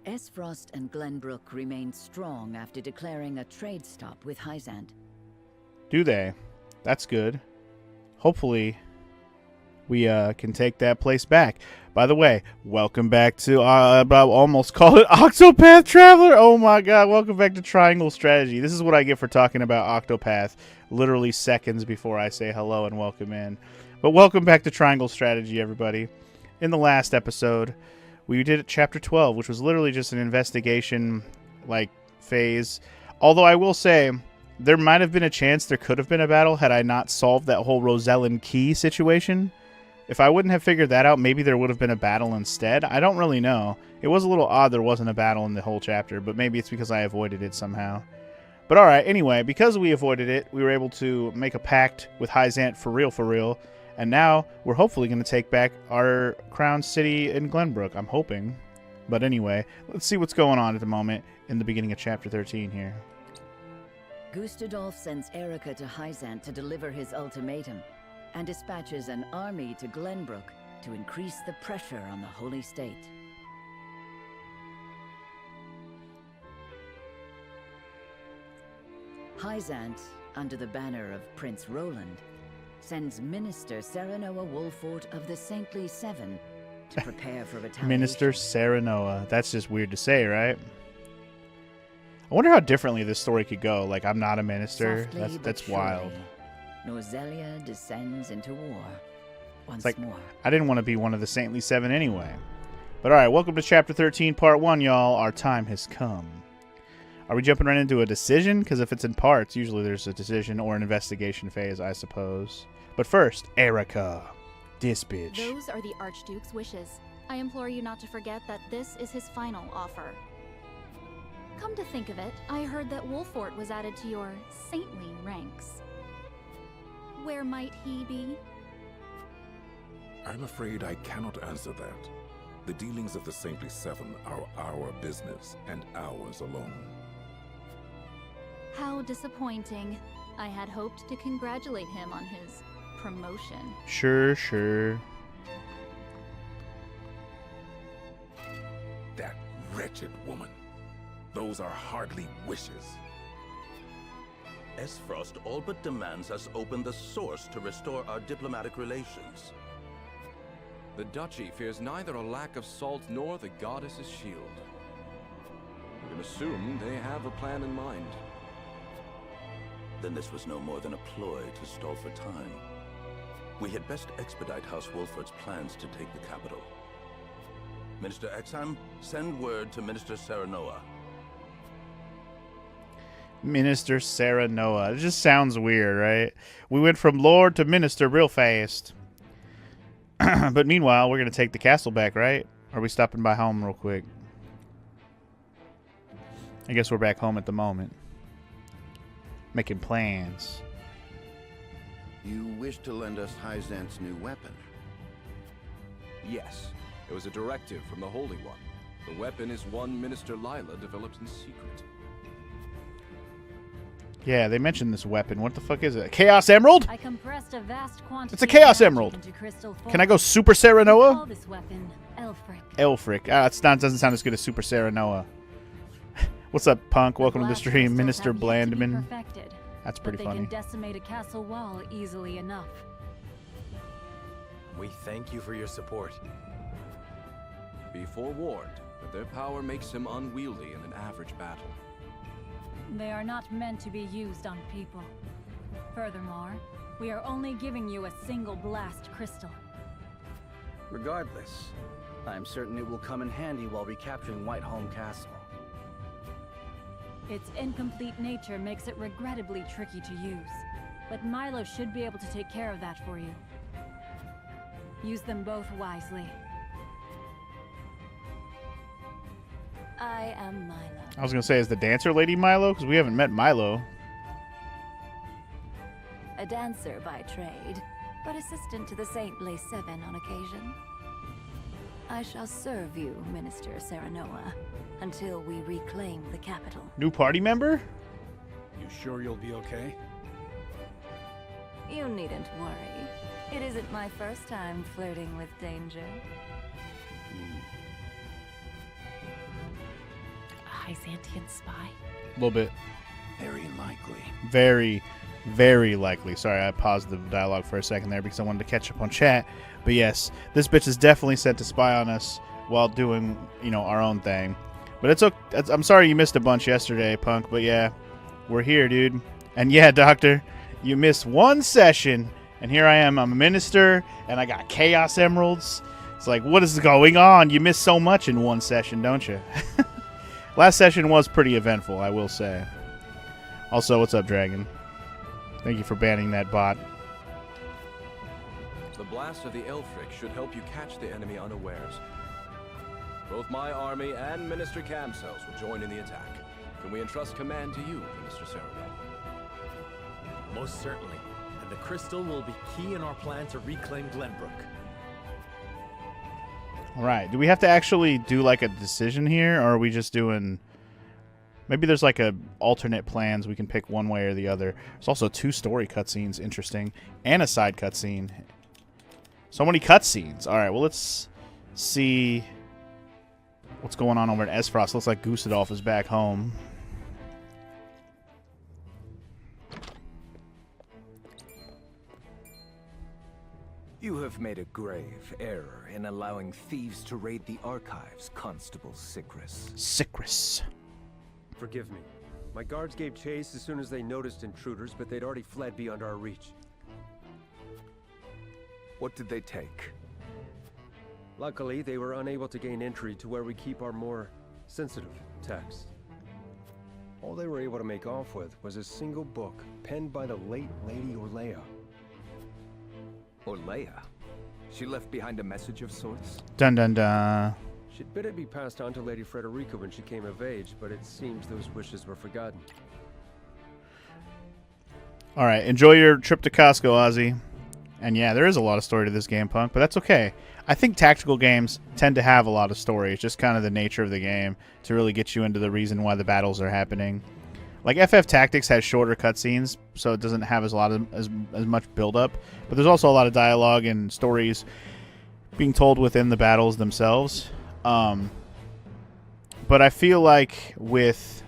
Esfrost and Glenbrook remain strong after declaring a trade stop with Hyzant. Do they? That's good. Hopefully, we can take that place back. By the way, welcome back to, I almost called it Octopath Traveler. Oh my god, welcome back to Triangle Strategy. This is what I get for talking about Octopath literally seconds before I say hello and welcome in. But welcome back to Triangle Strategy, everybody. In the last episode, we did Chapter 12, which was literally just an investigation, phase. Although I will say, there might have been a chance there could have been a battle had I not solved that whole Rosellan key situation. If I wouldn't have figured that out, maybe there would have been a battle instead. I don't really know. It was a little odd there wasn't a battle in the whole chapter, but maybe it's because I avoided it somehow. But alright, anyway, because we avoided it, we were able to make a pact with Hyzant for real, and now we're hopefully going to take back our crown city in Glenbrook. I'm hoping. But anyway, let's see what's going on at the moment in the beginning of Chapter 13 here. Gustadolf sends Erica to Hyzant to deliver his ultimatum, and dispatches an army to Glenbrook to increase the pressure on the Holy State. Hyzant, under the banner of Prince Roland, sends Minister Serenoa Wolfort of the Saintly Seven to prepare for retaliation. Minister Serenoa. That's just weird to say, right? I wonder how differently this story could go. I'm not a minister. That's wild. Norzelia descends into war once more. I didn't want to be one of the Saintly Seven anyway. But alright, welcome to Chapter 13, Part 1, y'all. Our time has come. Are we jumping right into a decision? Because if it's in parts, usually there's a decision or an investigation phase, I suppose. But first, Erica. This bitch. Those are the Archduke's wishes. I implore you not to forget that this is his final offer. Come to think of it, I heard that Wolfort was added to your saintly ranks. Where might he be? I'm afraid I cannot answer that. The dealings of the Saintly Seven are our business, and ours alone. How disappointing. I had hoped to congratulate him on his promotion. Sure. That wretched woman. Those are hardly wishes. Esfrost all but demands us open the source to restore our diplomatic relations. The Duchy fears neither a lack of salt nor the goddess's shield. We can assume they have a plan in mind. Then this was no more than a ploy to stall for time. We had best expedite House Wolfort's plans to take the capital. Minister Exham, send word to Minister Serenoa. Minister Serenoa. It just sounds weird, right? We went from Lord to Minister real fast. But meanwhile, we're going to take the castle back, right? Or are we stopping by home real quick? I guess we're back home at the moment. Making plans. You wish to lend us Hyzant's new weapon? Yes, it was a directive from the Holy One. The weapon is one Minister Lila developed in secret. Yeah, they mentioned this weapon. What the fuck is it? A Chaos Emerald? I compressed a vast quantity. It's a Chaos of Emerald. into crystal form. Can I go Super We Serenoa? call this weapon Elfric. Elfric. It doesn't sound as good as Super Serenoa. What's up, punk? Welcome to the blast stream, crystals Minister have yet to be Blandman. perfected, That's pretty but funny. they can decimate a castle wall easily enough. We thank you for your support. Be forewarned that their power makes him unwieldy in an average battle. They are not meant to be used on people. Furthermore, we are only giving you a single blast crystal. Regardless, I am certain it will come in handy while recapturing Whiteholm Castle. Its incomplete nature makes it regrettably tricky to use, but Milo should be able to take care of that for you. Use them both wisely. I am Milo. I was going to say, is the dancer lady Milo? Because we haven't met Milo. A dancer by trade, but assistant to the Saintly Seven on occasion. I shall serve you, Minister Serenoa, until we reclaim the capital. New party member? You sure you'll be okay? You needn't worry. It isn't my first time flirting with danger. Hyzantian spy? A little bit. Very likely. Very, very likely. Sorry, I paused the dialogue for a second there because I wanted to catch up on chat. But yes, this bitch is definitely set to spy on us while doing, you know, our own thing. But it's okay. I'm sorry you missed a bunch yesterday, Punk. But yeah, we're here, dude. And yeah, Doctor, you missed one session, and here I am. I'm a minister, and I got Chaos Emeralds. It's like, what is going on? You missed so much in one session, don't you? Last session was pretty eventful, I will say. Also, what's up, Dragon? Thank you for banning that bot. The blast of the Elfric should help you catch the enemy unawares. Both my army and Minister Camcells will join in the attack. Can we entrust command to you, Minister Ceravel? Most certainly. And the crystal will be key in our plan to reclaim Glenbrook. Alright, do we have to actually do like a decision here, or are we just doing... Maybe there's like a alternate plans, we can pick one way or the other. There's also 2 story cutscenes, interesting, and a side cutscene. So many cutscenes. Alright, well let's see what's going on over at Esfrost. Looks like Gustadolf is back home. You have made a grave error in allowing thieves to raid the archives, Constable Sicris. Sicris. Forgive me. My guards gave chase as soon as they noticed intruders, but they'd already fled beyond our reach. What did they take? Luckily, they were unable to gain entry to where we keep our more sensitive texts. All they were able to make off with was a single book penned by the late Lady Orlea. Orlea? She left behind a message of sorts? Dun dun dun. She'd bid it be passed on to Lady Frederica when she came of age, but it seems those wishes were forgotten. Alright, enjoy your trip to Costco, Ozzy. And yeah, there is a lot of story to this game, Punk, but that's okay. I think tactical games tend to have a lot of story. It's just kind of the nature of the game to really get you into the reason why the battles are happening. Like FF Tactics has shorter cutscenes, so it doesn't have as much build-up. But there's also a lot of dialogue and stories being told within the battles themselves. But I feel like with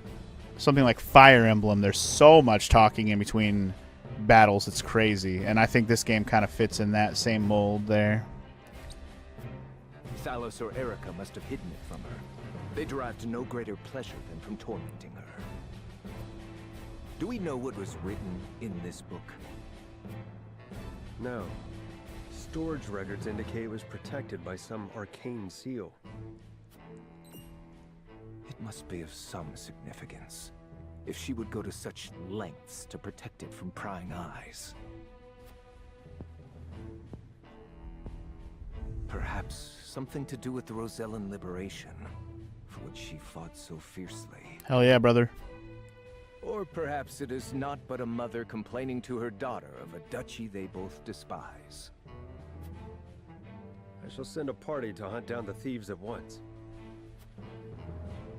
something like Fire Emblem, there's so much talking in between battles, it's crazy. And I think this game kind of fits in that same mold there. Thalos or Erica must have hidden it from her. They derived no greater pleasure than from tormenting her. Do we know what was written in this book? No. Storage records indicate it was protected by some arcane seal. It must be of some significance, if she would go to such lengths to protect it from prying eyes. Perhaps something to do with the Rosellan liberation, for which she fought so fiercely. Hell yeah, brother. Or perhaps it is not but a mother complaining to her daughter of a duchy they both despise. I shall send a party to hunt down the thieves at once.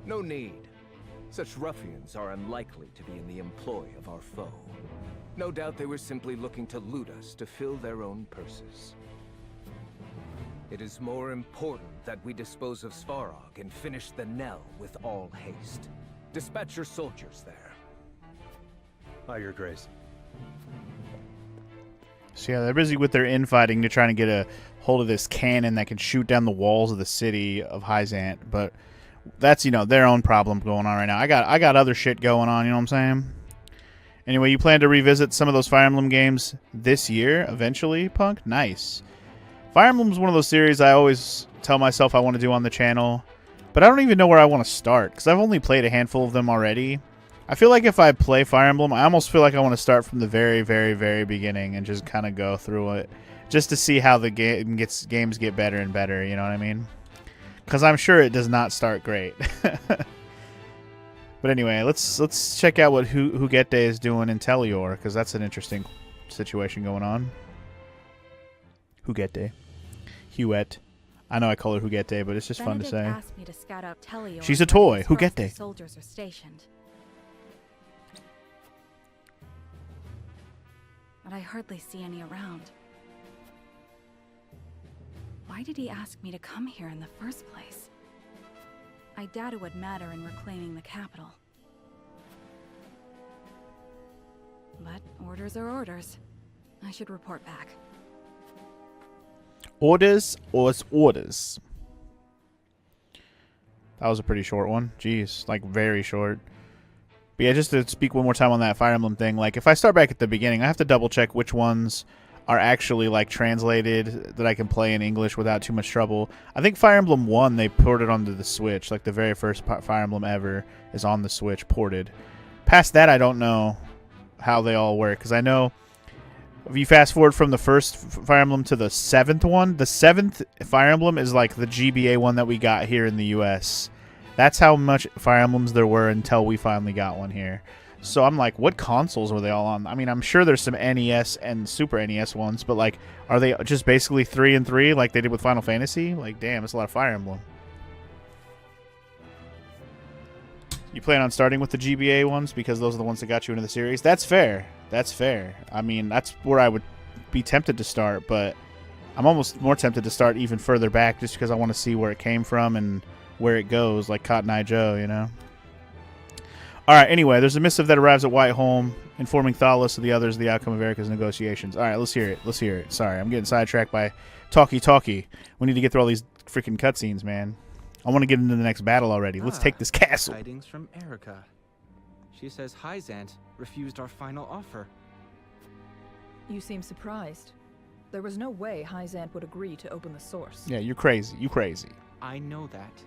No need. Such ruffians are unlikely to be in the employ of our foe. No doubt they were simply looking to loot us to fill their own purses. It is more important that we dispose of Svarog and finish the Nell with all haste. Dispatch your soldiers there. Aye, Your Grace. So yeah, they're busy with their infighting. They're trying to get a hold of this cannon that can shoot down the walls of the city of Hyzant, but that's, you know, their own problem going on right now. I got other shit going on, you know what I'm saying? Anyway, you plan to revisit some of those Fire Emblem games this year, eventually, Punk? Nice. Fire Emblem's one of those series I always tell myself I want to do on the channel, but I don't even know where I want to start, because I've only played a handful of them already. I feel like if I play Fire Emblem, I almost feel like I want to start from the very, very, very beginning and just kind of go through it, just to see how the games get better and better, you know what I mean? Because I'm sure it does not start great. But anyway, let's check out what Huguette is doing in Tellior, because that's an interesting situation going on. Huguette. I know I call her Huguette, but it's just fun to say. Asked me to scout out Tellior. She's a toy. Huguette. Soldiers are stationed. But I hardly see any around. Why did he ask me to come here in the first place? I doubt it would matter in reclaiming the capital. But orders are orders. I should report back. Orders or orders? That was a pretty short one. Jeez, like very short. But yeah, just to speak one more time on that Fire Emblem thing, like if I start back at the beginning, I have to double check which ones are actually like translated that I can play in English without too much trouble. I think Fire Emblem 1 they ported onto the Switch, like the very first Fire Emblem ever is on the Switch ported. Past that, I don't know how they all work, because I know if you fast forward from the first Fire Emblem to the 7th one, the 7th Fire Emblem is like the GBA one that we got here in the US. That's how much Fire Emblems there were until we finally got one here. So I'm like, what consoles were they all on? I mean, I'm sure there's some NES and Super NES ones, but like, are they just basically 3 and 3 like they did with Final Fantasy? Like, damn, it's a lot of Fire Emblem. You plan on starting with the GBA ones because those are the ones that got you into the series? That's fair. That's fair. I mean, that's where I would be tempted to start, but I'm almost more tempted to start even further back just because I want to see where it came from and where it goes, like Cotton Eye Joe, you know? Alright, anyway, there's a missive that arrives at Whiteholm, informing Thalos of the others of the outcome of Erika's negotiations. Alright, let's hear it. Let's hear it. Sorry, I'm getting sidetracked by talkie. We need to get through all these freaking cutscenes, man. I want to get into the next battle already. Let's take this castle. Tidings from Erika. She says Hyzant refused our final offer. You seem surprised. There was no way Hyzant would agree to open the source. Yeah, you're crazy. You crazy. I know that.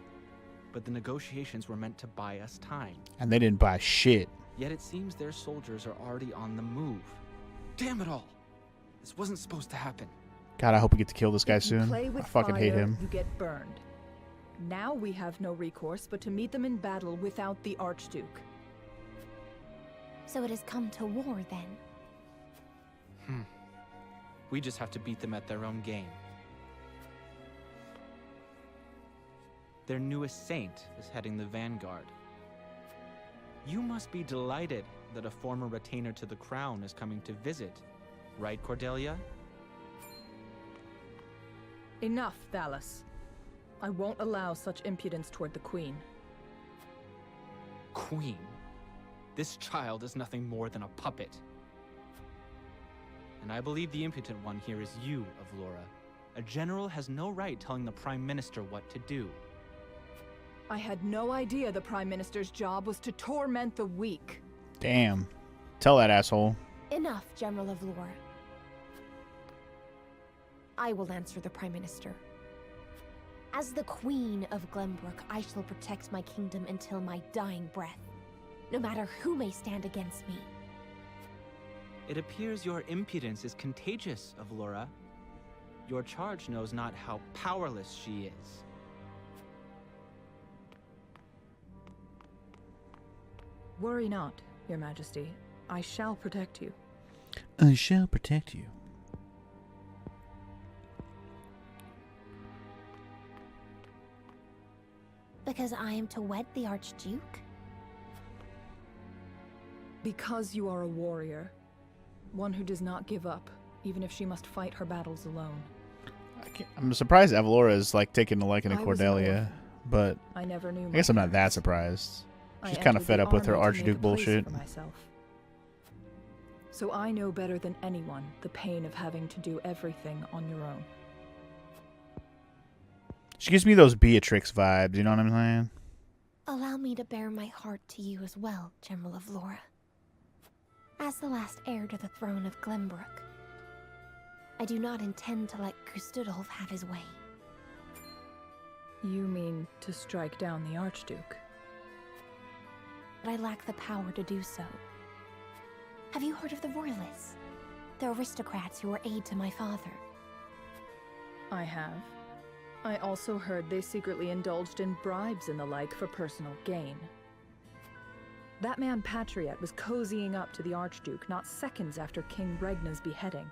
But the negotiations were meant to buy us time. And they didn't buy shit. Yet it seems their soldiers are already on the move. Damn it all! This wasn't supposed to happen. God, I hope we get to kill this guy soon. Play with I fucking hate him. You get burned. Now we have no recourse but to meet them in battle without the Archduke. So it has come to war then? We just have to beat them at their own game. Their newest saint is heading the vanguard. You must be delighted that a former retainer to the crown is coming to visit, right, Cordelia? Enough, Thalos. I won't allow such impudence toward the Queen. Queen? This child is nothing more than a puppet. And I believe the impotent one here is you, Avlora. A general has no right telling the Prime Minister what to do. I had no idea the Prime Minister's job was to torment the weak. Damn. Tell that asshole. Enough, General Avlora. I will answer the Prime Minister. As the Queen of Glenbrook, I shall protect my kingdom until my dying breath, no matter who may stand against me. It appears your impudence is contagious, Avlora. Your charge knows not how powerless she is. Worry not, Your Majesty. I shall protect you. I shall protect you. Because I am to wed the Archduke? Because you are a warrior. One who does not give up, even if she must fight her battles alone. I'm surprised Avlora is like taking a liking to I was an Cordelia, orphan. but I never knew I guess I'm not that surprised. She's kind of fed up with her Archduke bullshit. So I know better than anyone the pain of having to do everything on your own. She gives me those Beatrix vibes, you know what I'm saying? Allow me to bear my heart to you as well, General Avlora. As the last heir to the throne of Glenbrook, I do not intend to let Gustudolf have his way. You mean to strike down the Archduke? But I lack the power to do so. Have you heard of the Royalists? The aristocrats who were aid to my father. I have. I also heard they secretly indulged in bribes and the like for personal gain. That man Patriot was cozying up to the Archduke not seconds after King Regna's beheading.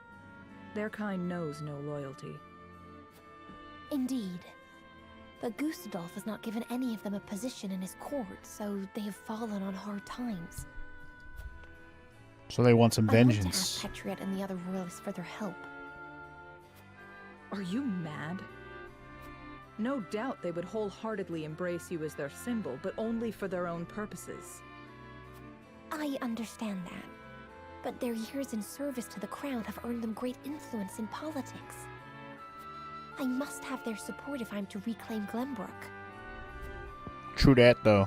Their kind knows no loyalty. Indeed. But Gustudolf has not given any of them a position in his court, so they have fallen on hard times. So they want some I went to vengeance. ask Patriot and the other royalists for their help. Are you mad? No doubt they would wholeheartedly embrace you as their symbol, but only for their own purposes. I understand that. But their years in service to the crown have earned them great influence in politics. I must have their support if I'm to reclaim Glenbrook. True that, though.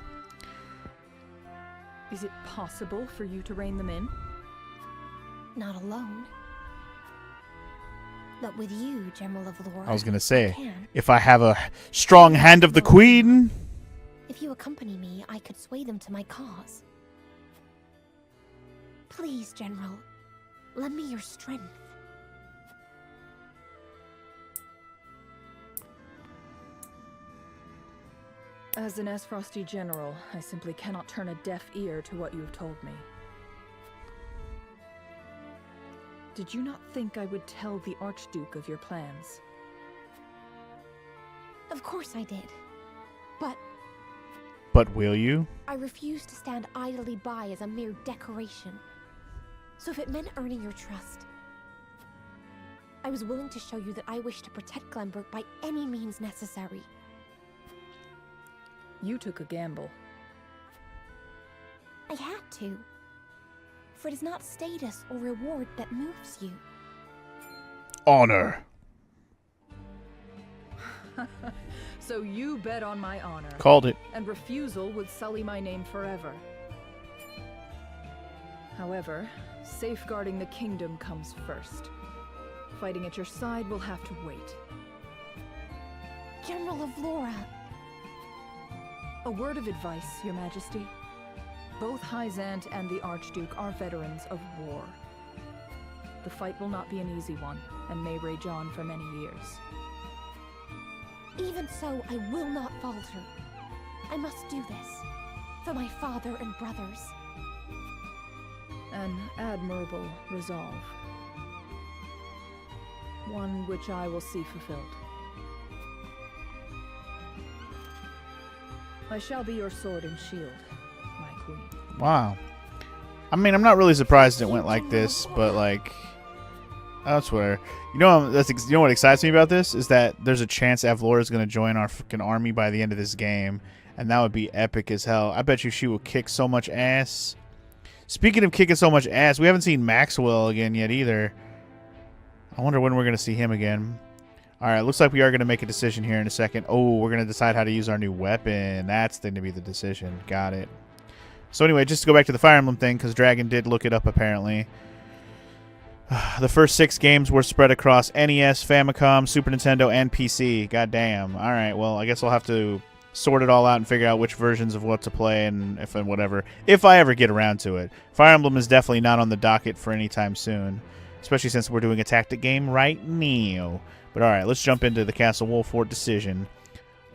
Is it possible for you to rein them in? Not alone. But with you, General of Laura, I was gonna say, I can. if I have a strong hand of the queen. If you accompany me, I could sway them to my cause. Please, General, lend me your strength. As an Esfrosty general, I simply cannot turn a deaf ear to what you have told me. Did you not think I would tell the Archduke of your plans? Of course I did. But But will you? I refuse to stand idly by as a mere decoration. So if it meant earning your trust, I was willing to show you that I wish to protect Glenbrook by any means necessary. You took a gamble. I had to. For it is not status or reward that moves you. Honor. So you bet on my honor. Called it. And refusal would sully my name forever. However, safeguarding the kingdom comes first. Fighting at your side will have to wait. General of Laura. A word of advice, Your Majesty. Both Hyzant and the Archduke are veterans of war. The fight will not be an easy one, and may rage on for many years. Even so, I will not falter. I must do this. For my father and brothers. An admirable resolve. One which I will see fulfilled. I shall be your sword and shield, my queen. Wow. I mean, I'm not really surprised it went like this, but like, I swear. You know, you know what excites me about this is that there's a chance Avlora is going to join our fucking army by the end of this game, and that would be epic as hell. I bet you she will kick so much ass. Speaking of kicking so much ass, we haven't seen Maxwell again yet either. I wonder when we're going to see him again. Alright, looks like we are going to make a decision here in a second. Oh, we're going to decide how to use our new weapon. That's going to be the decision. Got it. So anyway, just to go back to the Fire Emblem thing, because Dragon did look it up apparently. The first 6 games were spread across NES, Famicom, Super Nintendo, and PC. God damn. Alright, well, I guess I'll have to sort it all out and figure out which versions of what to play and if and whatever. If I ever get around to it. Fire Emblem is definitely not on the docket for any time soon. Especially since we're doing a tactic game right now. But alright, let's jump into the Castle Wolffort decision.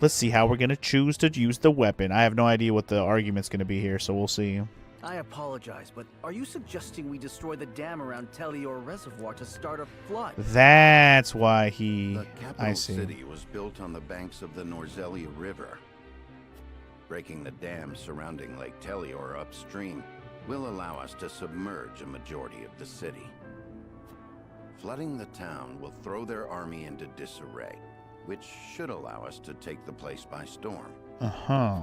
Let's see how we're going to choose to use the weapon. I have no idea what the argument's going to be here, so we'll see. I apologize, but are you suggesting we destroy the dam around Tellior Reservoir to start a flood? That's why he... The capital city was built on the banks of the Norzelia River. Breaking the dam surrounding Lake Tellior upstream will allow us to submerge a majority of the city. Flooding the town will throw their army into disarray, which should allow us to take the place by storm. Uh-huh.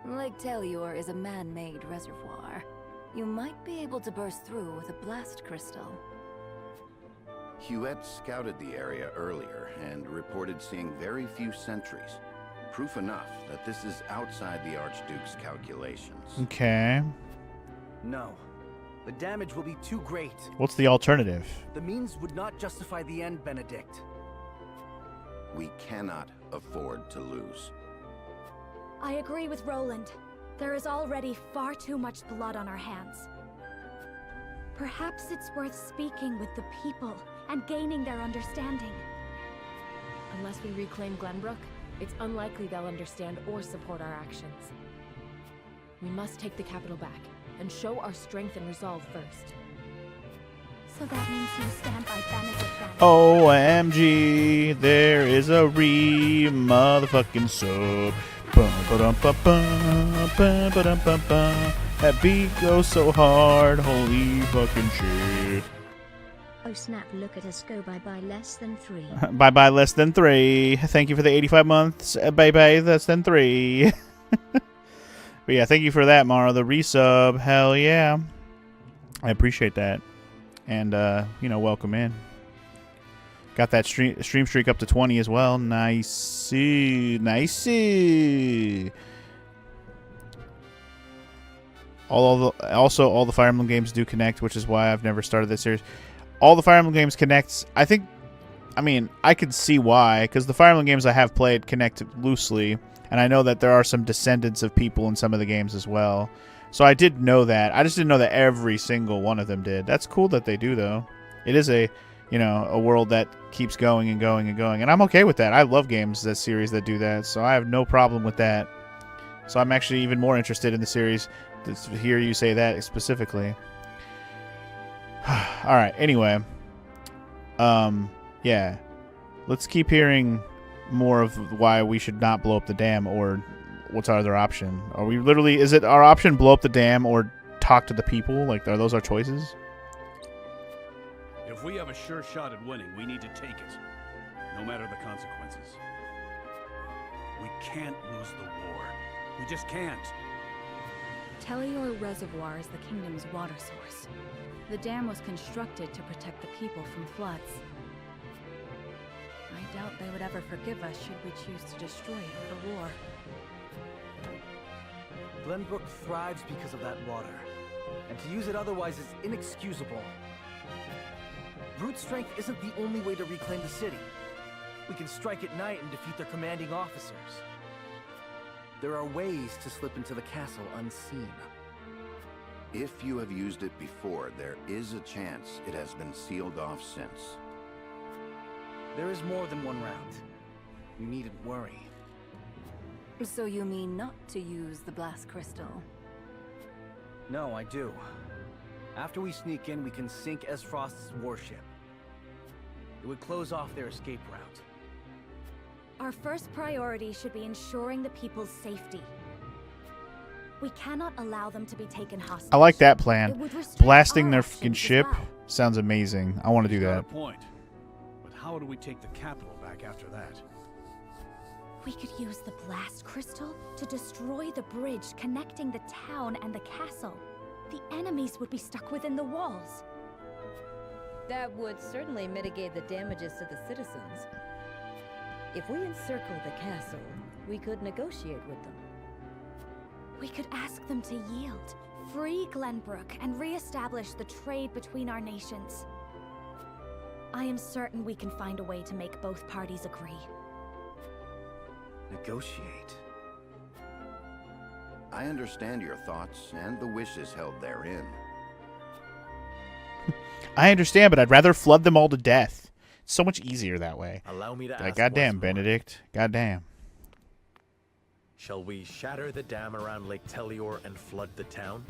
Lake Tellior is a man-made reservoir. You might be able to burst through with a blast crystal. Huette scouted the area earlier and reported seeing very few sentries. Proof enough that this is outside the Archduke's calculations. Okay. No. The damage will be too great. What's the alternative? The means would not justify the end, Benedict. We cannot afford to lose. I agree with Roland. There is already far too much blood on our hands. Perhaps it's worth speaking with the people and gaining their understanding. Unless we reclaim Glenbrook, it's unlikely they'll understand or support our actions. We must take the capital back and show our strength and resolve first. So that means you stand by Benedict then? OMG, there is a motherfucking sub. That beat goes so hard, holy fucking shit. Oh snap, look at us go bye less than 3. Bye less than 3. Thank you for the 85 months. Bye less than 3. But yeah, thank you for that, Mara. The resub. Hell yeah. I appreciate that. And, you know, welcome in. Got that stream streak up to 20 as well. Nice. Nice. Also, all the Fire Emblem games do connect, which is why I've never started this series. All the Fire Emblem games connect. I could see why, because the Fire Emblem games I have played connect loosely, and I know that there are some descendants of people in some of the games as well. So I did know that. I just didn't know that every single one of them did. That's cool that they do, though. It is a world that keeps going and going and going, and I'm okay with that. I love games, that series that do that, so I have no problem with that. So I'm actually even more interested in the series to hear you say that specifically. All right. Anyway, yeah, let's keep hearing more of why we should not blow up the dam, or what's our other option? Are we literally? Is it our option blow up the dam or talk to the people? Like, are those our choices? If we have a sure shot at winning, we need to take it, no matter the consequences. We can't lose the war. We just can't. Telior Reservoir is the kingdom's water source. The dam was constructed to protect the people from floods. I doubt they would ever forgive us should we choose to destroy it for war. Glenbrook thrives because of that water, and to use it otherwise is inexcusable. Brute strength isn't the only way to reclaim the city. We can strike at night and defeat their commanding officers. There are ways to slip into the castle unseen. If you have used it before, there is a chance it has been sealed off since. There is more than one route. You needn't worry. So you mean not to use the blast crystal? No, I do. After we sneak in, we can sink Esfrost's warship. It would close off their escape route. Our first priority should be ensuring the people's safety. We cannot allow them to be taken hostage. I like that plan. Blasting their our fucking options as ship well. sounds amazing. I want to do Got a that. point. But how do we take the capital back after that? We could use the blast crystal to destroy the bridge connecting the town and the castle. The enemies would be stuck within the walls. That would certainly mitigate the damages to the citizens. If we encircle the castle, we could negotiate with them. We could ask them to yield, free Glenbrook, and re-establish the trade between our nations. I am certain we can find a way to make both parties agree. Negotiate. I understand your thoughts and the wishes held therein. I understand, but I'd rather flood them all to death. It's so much easier that way. Allow me to Like, ask goddamn, once more. Benedict. Goddamn. Shall we shatter the dam around Lake Telior and flood the town?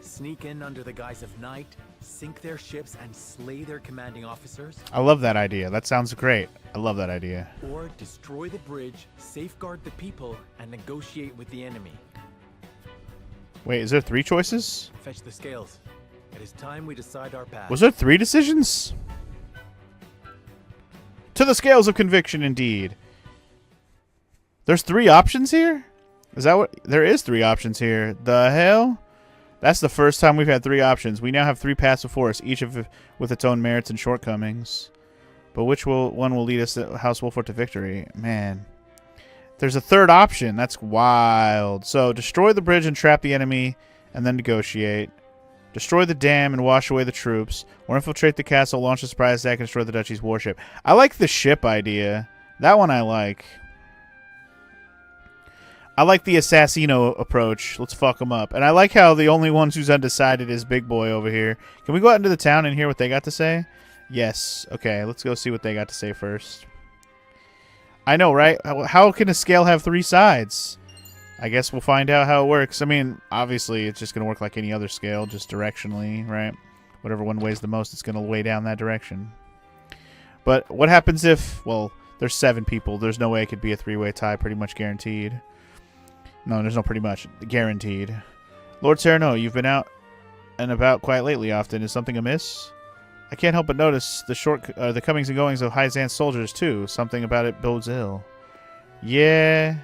Sneak in under the guise of night, sink their ships, and slay their commanding officers? I love that idea. That sounds great. I love that idea. Or destroy the bridge, safeguard the people, and negotiate with the enemy? Wait, is there 3 choices? Fetch the scales. It is time we decide our path. Was there 3 decisions? To the scales of conviction, indeed. There's 3 options here? Is that what? There is 3 options here. The hell? That's the first time we've had 3 options. We now have 3 paths before us, each with its own merits and shortcomings. But which one will lead us to House Wolfort to victory? Man. There's a 3rd option. That's wild. So, destroy the bridge and trap the enemy, and then negotiate. Destroy the dam and wash away the troops. Or infiltrate the castle, launch a surprise attack, and destroy the duchy's warship. I like the ship idea. That one I like. I like the Assassino approach. Let's fuck them up. And I like how the only ones who's undecided is Big Boy over here. Can we go out into the town and hear what they got to say? Yes. Okay, let's go see what they got to say first. I know, right? How can a scale have 3 sides? I guess we'll find out how it works. I mean, obviously, it's just going to work like any other scale, just directionally, right? Whatever one weighs the most, it's going to weigh down that direction. But what happens if, well, there's 7 people. There's no way it could be a 3-way tie, pretty much guaranteed. No, there's no pretty much. Guaranteed. Lord Sereno, you've been out and about quite lately often. Is something amiss? I can't help but notice the comings and goings of Hyzant's soldiers, too. Something about it bodes ill. Yeah,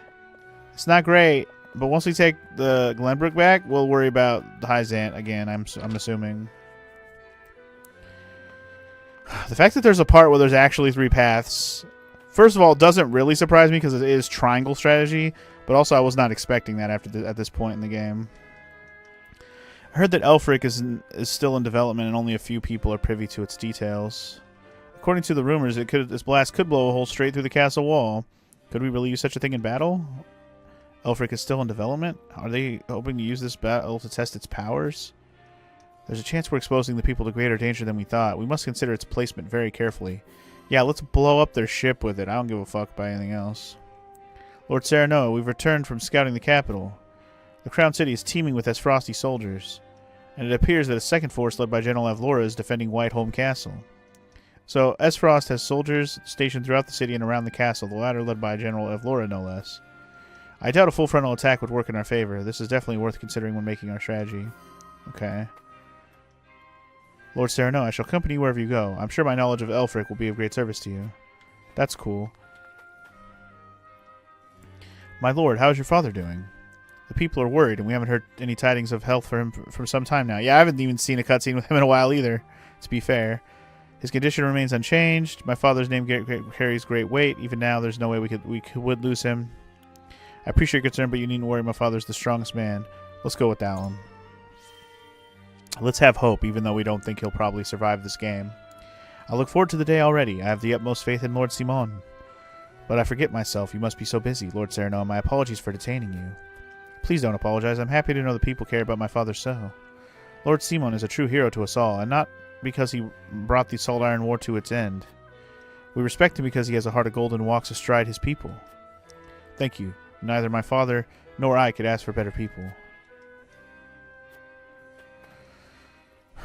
it's not great. But once we take the Glenbrook back, we'll worry about the Hyzant again, I'm assuming. The fact that there's a part where there's actually 3 paths, first of all, doesn't really surprise me because it is triangle strategy. But also, I was not expecting that at this point in the game. I heard that Aelfric is still in development and only a few people are privy to its details. According to the rumors, this blast could blow a hole straight through the castle wall. Could we really use such a thing in battle? Aelfric is still in development? Are they hoping to use this battle to test its powers? There's a chance we're exposing the people to greater danger than we thought. We must consider its placement very carefully. Yeah, let's blow up their ship with it. I don't give a fuck about anything else. Lord Serenoa, we've returned from scouting the capital. The Crown City is teeming with Esfrosti soldiers, and it appears that a second force led by General Avlora is defending Whiteholm Castle. So, Esfrost has soldiers stationed throughout the city and around the castle, the latter led by General Avlora, no less. I doubt a full frontal attack would work in our favor. This is definitely worth considering when making our strategy. Okay. Lord Serenoa, I shall accompany you wherever you go. I'm sure my knowledge of Aelfric will be of great service to you. That's cool. My lord, how is your father doing? The people are worried, and we haven't heard any tidings of health for him for some time now. Yeah, I haven't even seen a cutscene with him in a while either, to be fair. His condition remains unchanged. My father's name carries great weight. Even now, there's no way we would lose him. I appreciate your concern, but you needn't worry. My father's the strongest man. Let's go with that one. Let's have hope, even though we don't think he'll probably survive this game. I look forward to the day already. I have the utmost faith in Lord Simon. But I forget myself. You must be so busy, Lord Serenoa. My apologies for detaining you. Please don't apologize. I'm happy to know that people care about my father so. Lord Simon is a true hero to us all, and not because he brought the Salt Iron War to its end. We respect him because he has a heart of gold and walks astride his people. Thank you. Neither my father nor I could ask for better people.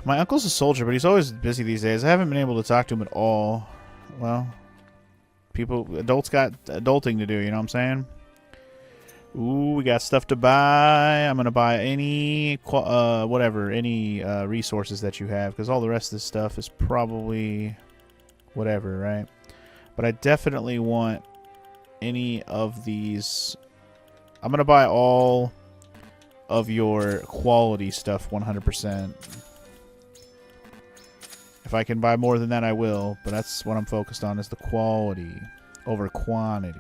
My uncle's a soldier, but he's always busy these days. I haven't been able to talk to him at all. Well, adults got adulting to do, you know what I'm saying? Ooh, we got stuff to buy. I'm going to buy any resources that you have, because all the rest of this stuff is probably whatever, right? But I definitely want any of these. I'm going to buy all of your quality stuff 100%. If I can buy more than that, I will, but that's what I'm focused on, is the quality over quantity.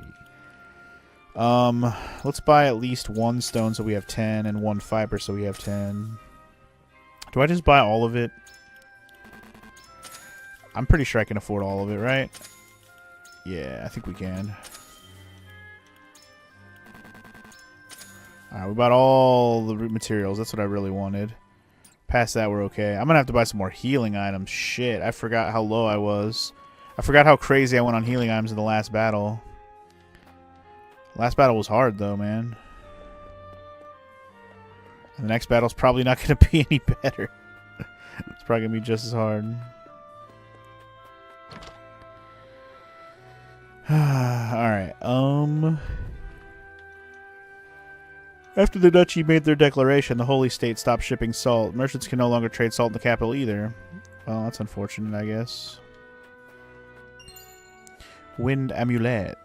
Let's buy at least 1 stone so we have 10, and 1 fiber so we have 10. Do I just buy all of it? I'm pretty sure I can afford all of it, right? Yeah, I think we can. Alright, we bought all the materials. That's what I really wanted. Past that, we're okay. I'm gonna have to buy some more healing items. Shit, I forgot how low I was. I forgot how crazy I went on healing items in the last battle. Last battle was hard, though, man. And the next battle's probably not going to be any better. It's probably going to be just as hard. Alright, After the Duchy made their declaration, the Holy State stopped shipping salt. Merchants can no longer trade salt in the capital either. Well, that's unfortunate, I guess. Wind Amulet.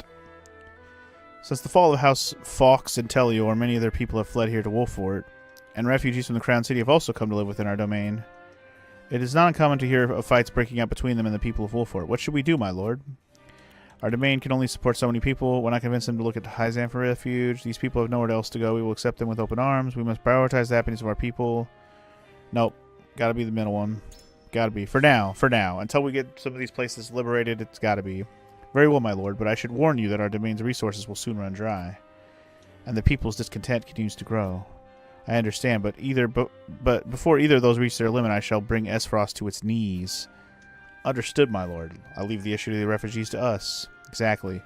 Since the fall of House Fawkes and Tellior, many of their people have fled here to Wolffort, and refugees from the Crown City have also come to live within our domain. It is not uncommon to hear of fights breaking out between them and the people of Wolffort. What should we do, my lord? Our domain can only support so many people. When I convince them to look at Hyzant for refuge, these people have nowhere else to go. We will accept them with open arms. We must prioritize the happiness of our people. Nope. Gotta be the middle one. Gotta be. For now. For now. Until we get some of these places liberated, it's gotta be. Very well, my lord, but I should warn you that our domain's resources will soon run dry. And the people's discontent continues to grow. I understand, but before either of those reach their limit, I shall bring Esfrost to its knees. Understood, my lord. I'll leave the issue to the refugees to us. Exactly.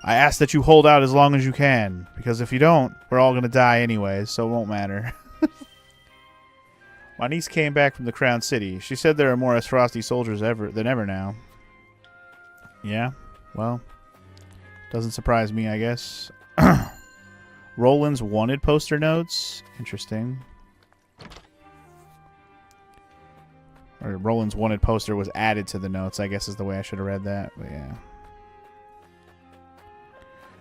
I ask that you hold out as long as you can, because if you don't, we're all going to die anyway, so it won't matter. My niece came back from the Crown City. She said there are more Esfrosti soldiers than ever now. Yeah? Well, doesn't surprise me, I guess. Roland's wanted poster notes. Interesting. Or Roland's wanted poster was added to the notes, I guess is the way I should have read that. But yeah.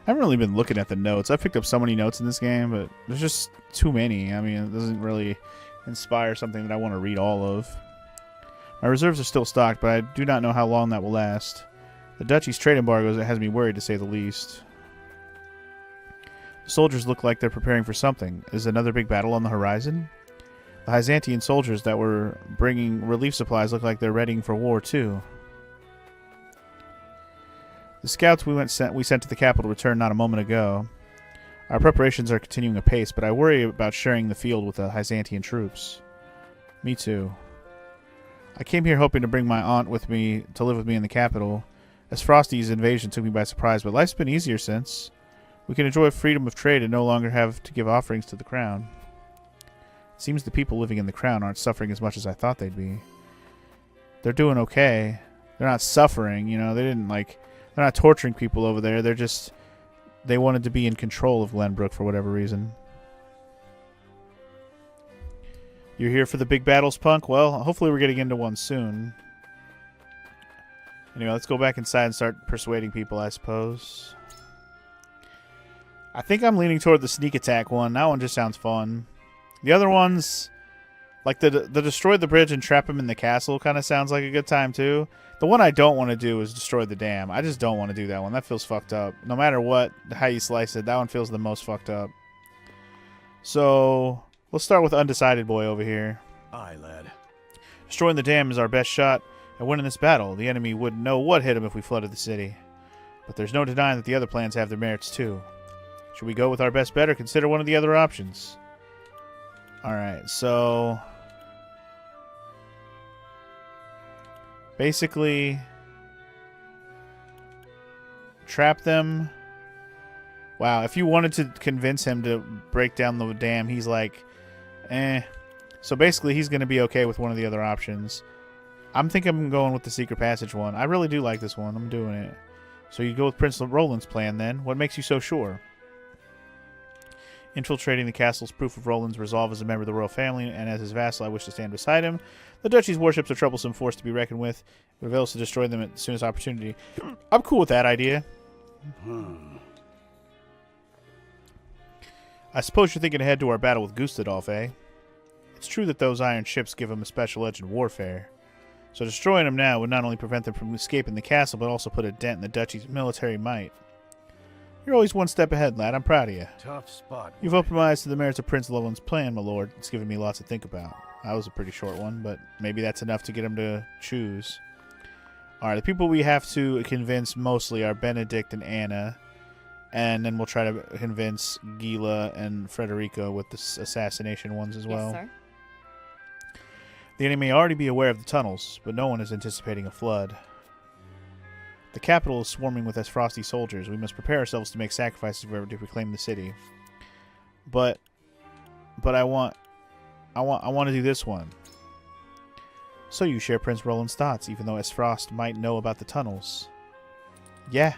I haven't really been looking at the notes. I've picked up so many notes in this game, but there's just too many. I mean, it doesn't really inspire something that I want to read all of. My reserves are still stocked, but I do not know how long that will last. The Duchy's trade embargo has me worried, to say the least. The soldiers look like they're preparing for something. Is another big battle on the horizon? The Hyzantian soldiers that were bringing relief supplies look like they're readying for war, too. The scouts we sent to the capital returned not a moment ago. Our preparations are continuing apace, but I worry about sharing the field with the Hyzantian troops. Me too. I came here hoping to bring my aunt with me to live with me in the capital. As Frosty's invasion took me by surprise, but life's been easier since. We can enjoy freedom of trade and no longer have to give offerings to the crown. It seems the people living in the crown aren't suffering as much as I thought they'd be. They're doing okay. They're not suffering, you know, they're not torturing people over there. They wanted to be in control of Glenbrook for whatever reason. You're here for the big battles, Punk? Well, hopefully we're getting into one soon. Anyway, let's go back inside and start persuading people, I suppose. I think I'm leaning toward the sneak attack one. That one just sounds fun. The other ones, like the destroy the bridge and trap him in the castle, kind of sounds like a good time too. The one I don't want to do is destroy the dam. I just don't want to do that one. That feels fucked up. No matter how you slice it, that one feels the most fucked up. So let's start with Undecided Boy over here. Aye, lad. Destroying the dam is our best shot at winning this battle. The enemy wouldn't know what hit him if we flooded the city. But there's no denying that the other plans have their merits too. Should we go with our best bet or consider one of the other options? Alright, so basically trap them. Wow, if you wanted to convince him to break down the dam, he's like, eh. So basically he's going to be okay with one of the other options. I'm thinking I'm going with the secret passage one. I really do like this one. I'm doing it. So you go with Prince Roland's plan then. What makes you so sure? Infiltrating the castle's proof of Roland's resolve as a member of the royal family, and as his vassal I wish to stand beside him. The Duchy's warships are a troublesome force to be reckoned with. It avails to destroy them at the soonest opportunity. I'm cool with that idea. I suppose you're thinking ahead to our battle with Gustadolf, eh? It's true that those iron ships give him a special edge in warfare. So destroying them now would not only prevent them from escaping the castle, but also put a dent in the Duchy's military might. You're always one step ahead, lad. I'm proud of you. Tough spot. You've opened my eyes to the merits of Prince Roland's plan, my lord. It's given me lots to think about. That was a pretty short one, but maybe that's enough to get him to choose. Alright, the people we have to convince mostly are Benedict and Anna. And then we'll try to convince Gila and Frederico with the assassination ones as well. Yes, sir. The enemy may already be aware of the tunnels, but no one is anticipating a flood. The capital is swarming with Frosty soldiers. We must prepare ourselves to make sacrifices if we ever to reclaim the city. But I want to do this one. So you share Prince Roland's thoughts, even though Esfrost might know about the tunnels. Yeah.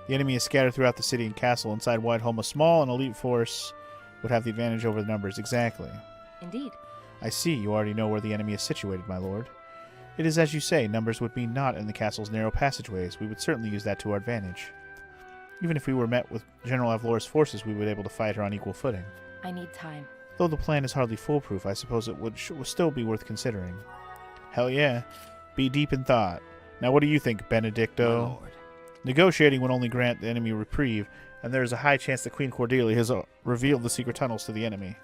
The enemy is scattered throughout the city and castle. Inside Whiteholm, a small and elite force would have the advantage over the numbers. Exactly. Indeed. I see. You already know where the enemy is situated, my lord. It is as you say, numbers would be not in the castle's narrow passageways. We would certainly use that to our advantage. Even if we were met with General Avlora's forces, we would be able to fight her on equal footing. I need time. Though the plan is hardly foolproof, I suppose it would still be worth considering. Hell yeah. Be deep in thought. Now what do you think, Benedicto? My lord. Negotiating would only grant the enemy reprieve, and there is a high chance that Queen Cordelia has revealed the secret tunnels to the enemy.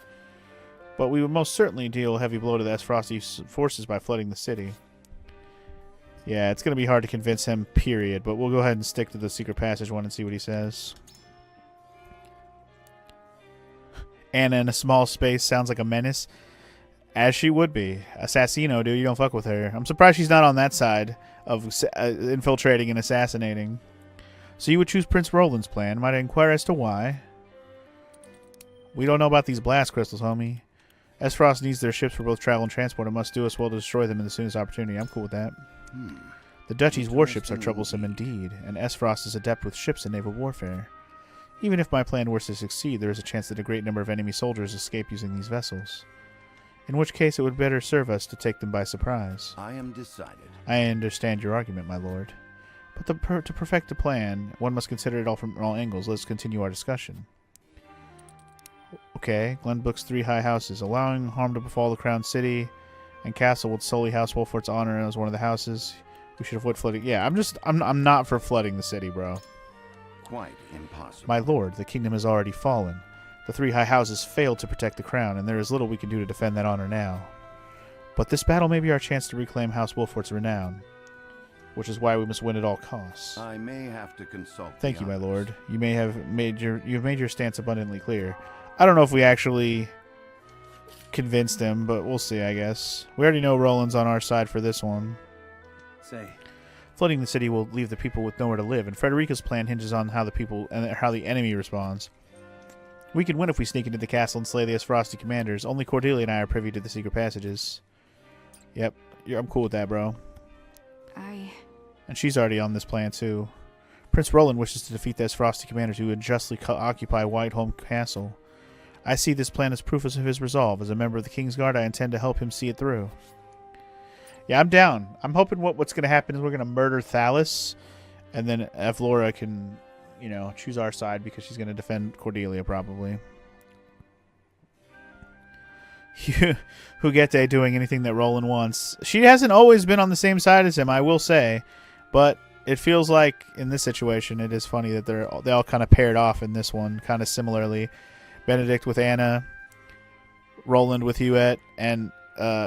But we would most certainly deal a heavy blow to the Frosty forces by flooding the city. Yeah, it's going to be hard to convince him, period. But we'll go ahead and stick to the secret passage one and see what he says. Anna in a small space sounds like a menace. As she would be. Assassino, dude. You don't fuck with her. I'm surprised she's not on that side of infiltrating and assassinating. So you would choose Prince Roland's plan. Might I inquire as to why? We don't know about these blast crystals, homie. Esfrost needs their ships for both travel and transport and must do us well to destroy them in the soonest opportunity. I'm cool with that. The Duchy's warships are troublesome indeed, and Esfrost is adept with ships and naval warfare. Even if my plan were to succeed, there is a chance that a great number of enemy soldiers escape using these vessels. in which case it would better serve us to take them by surprise. I am decided. I understand your argument, my lord. But to perfect a plan, one must consider it all from all angles. Let's continue our discussion. Okay, Glenbrook's 3 high houses. Allowing harm to befall the crown city and castle would solely House Wolfort's honor as one of the houses. We should avoid flooding. Yeah, I'm not for flooding the city, bro. Quite impossible. My lord, the kingdom has already fallen. The 3 high houses failed to protect the crown, and there is little we can do to defend that honor now. But this battle may be our chance to reclaim House Wolfort's renown, which is why we must win at all costs. I may have to consult. Thank you, my lord. You have made your stance abundantly clear. I don't know if we actually convinced him, but we'll see, I guess. We already know Roland's on our side for this one. Say, flooding the city will leave the people with nowhere to live, and Frederica's plan hinges on how the enemy responds. We can win if we sneak into the castle and slay the Frosty commanders. Only Cordelia and I are privy to the secret passages. Yep, I'm cool with that, bro. And she's already on this plan, too. Prince Roland wishes to defeat the Frosty commanders who unjustly occupy Whiteholm Castle. I see this plan as proof of his resolve. As a member of the King's Guard, I intend to help him see it through. Yeah, I'm down. I'm hoping what's going to happen is we're going to murder Thalos, and then Avlora can, you know, choose our side because she's going to defend Cordelia, probably. Huguette doing anything that Roland wants. She hasn't always been on the same side as him, I will say, but it feels like in this situation it is funny that they all kind of paired off in this one, kind of similarly. Benedict with Anna, Roland with Huguette, and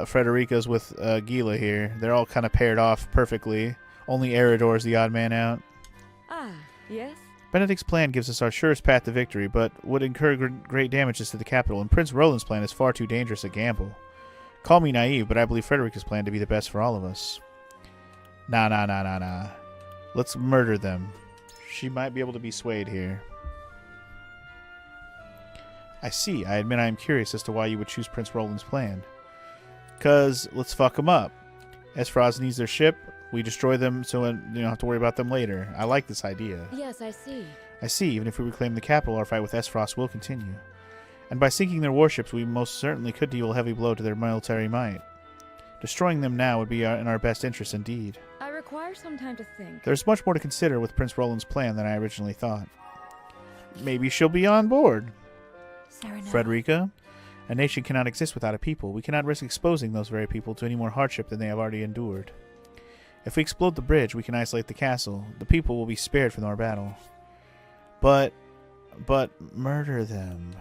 Frederica's with Gila here. They're all kind of paired off perfectly. Only Eridor's the odd man out. Ah, yes? Benedict's plan gives us our surest path to victory, but would incur great damages to the capital, and Prince Roland's plan is far too dangerous a gamble. Call me naive, but I believe Frederica's plan to be the best for all of us. Nah. Let's murder them. She might be able to be swayed here. I see. I admit I am curious as to why you would choose Prince Roland's plan. 'Cause let's fuck them up. Esfrost needs their ship. We destroy them so you don't have to worry about them later. I like this idea. Yes, I see. I see. Even if we reclaim the capital, our fight with Esfrost will continue. And by sinking their warships, we most certainly could deal a heavy blow to their military might. Destroying them now would be in our best interest indeed. I require some time to think. There's much more to consider with Prince Roland's plan than I originally thought. Maybe she'll be on board. Frederica, a nation cannot exist without a people. We cannot risk exposing those very people to any more hardship than they have already endured. If we explode the bridge, we can isolate the castle. The people will be spared from our battle. But murder them.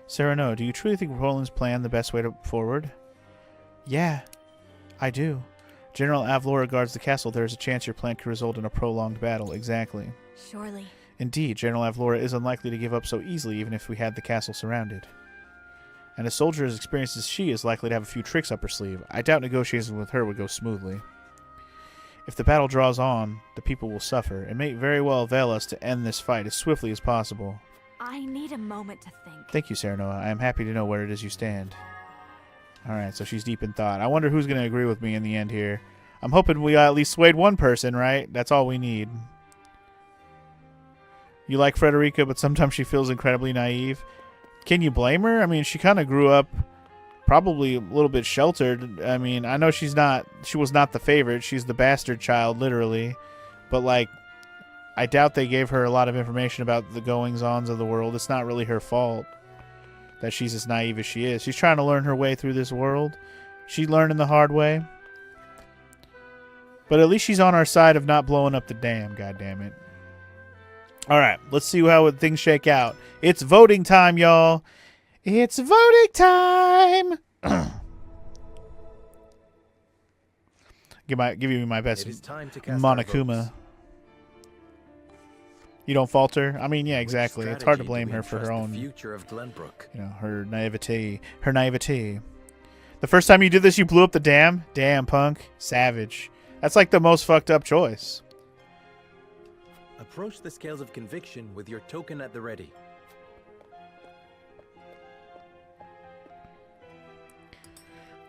Sereno, do you truly think Roland's plan the best way forward? Yeah, I do. General Avlora guards the castle. There is a chance your plan could result in a prolonged battle. Exactly. Surely. Indeed, General Avlora is unlikely to give up so easily even if we had the castle surrounded. And a soldier as experienced as she is likely to have a few tricks up her sleeve. I doubt negotiations with her would go smoothly. If the battle draws on, the people will suffer. It may very well avail us to end this fight as swiftly as possible. I need a moment to think. Thank you, Serenoa. I am happy to know where it is you stand. Alright, so she's deep in thought. I wonder who's going to agree with me in the end here. I'm hoping we at least swayed one person, right? That's all we need. You like Frederica, but sometimes she feels incredibly naive. Can you blame her? I mean, she kind of grew up probably a little bit sheltered. I mean, I know she was not the favorite. She's the bastard child, literally. But, like, I doubt they gave her a lot of information about the goings-ons of the world. It's not really her fault that she's as naive as she is. She's trying to learn her way through this world. She's learning the hard way. But at least she's on our side of not blowing up the dam, goddammit. Alright, let's see how things shake out. It's voting time, y'all. It's voting time! Give you my best Monokuma. You don't falter? I mean, yeah, exactly. It's hard to blame her for her own future of Glenbrook. You know, her naivete. The first time you did this, you blew up the dam? Damn, punk. Savage. That's like the most fucked up choice. Approach the scales of conviction with your token at the ready.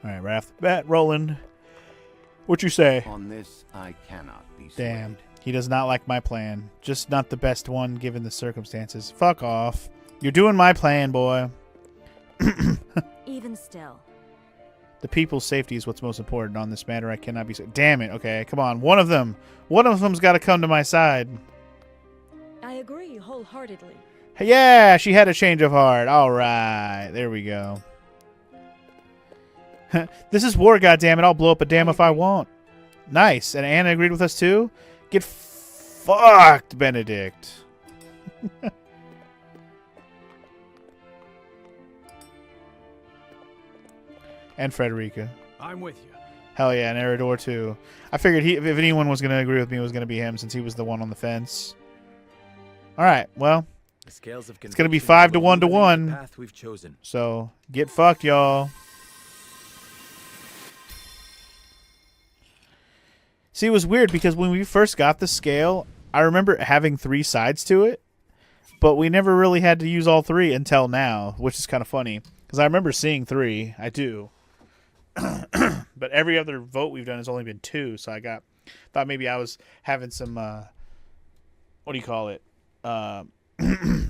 Alright, right off the bat, Roland. What you say? On this, I cannot be swayed. Damn. He does not like my plan. Just not the best one given the circumstances. Fuck off. You're doing my plan, boy. Even still. The people's safety is what's most important on this matter. I cannot be so... Damn it. Okay, come on. One of them's got to come to my side. I agree wholeheartedly. Yeah, she had a change of heart. All right. There we go. This is war, goddammit. I'll blow up a dam if I want. Nice. And Anna agreed with us too? Get fucked, Benedict. And Frederica. I'm with you. Hell yeah, and Eridor too. I figured if anyone was going to agree with me, it was going to be him since he was the one on the fence. All right, well, The scales of it's going to be conviction 5 to will 1 to illuminate 1. the path we've chosen. So get fucked, y'all. See, it was weird because when we first got the scale, I remember having 3 sides to it, but we never really had to use all 3 until now, which is kind of funny because I remember seeing 3. I do. But every other vote we've done has only been 2, so thought maybe I was having some what do you call it?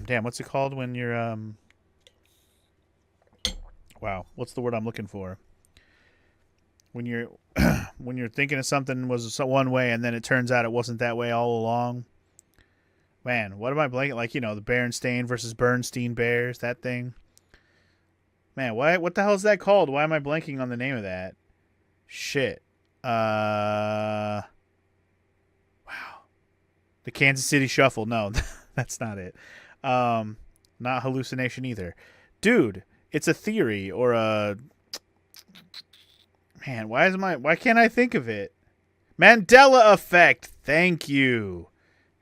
Damn, what's it called when you're wow, what's the word I'm looking for? When you're when you're thinking of something was one way and then it turns out it wasn't that way all along. Man, what am I blanking? Like, the Berenstain versus Bernstein Bears, that thing. Man, what the hell is that called? Why am I blanking on the name of that? Shit. Wow. The Kansas City Shuffle. No, that's not it. Not hallucination either. Dude, it's a theory or a... Man, why can't I think of it? Mandela effect. Thank you.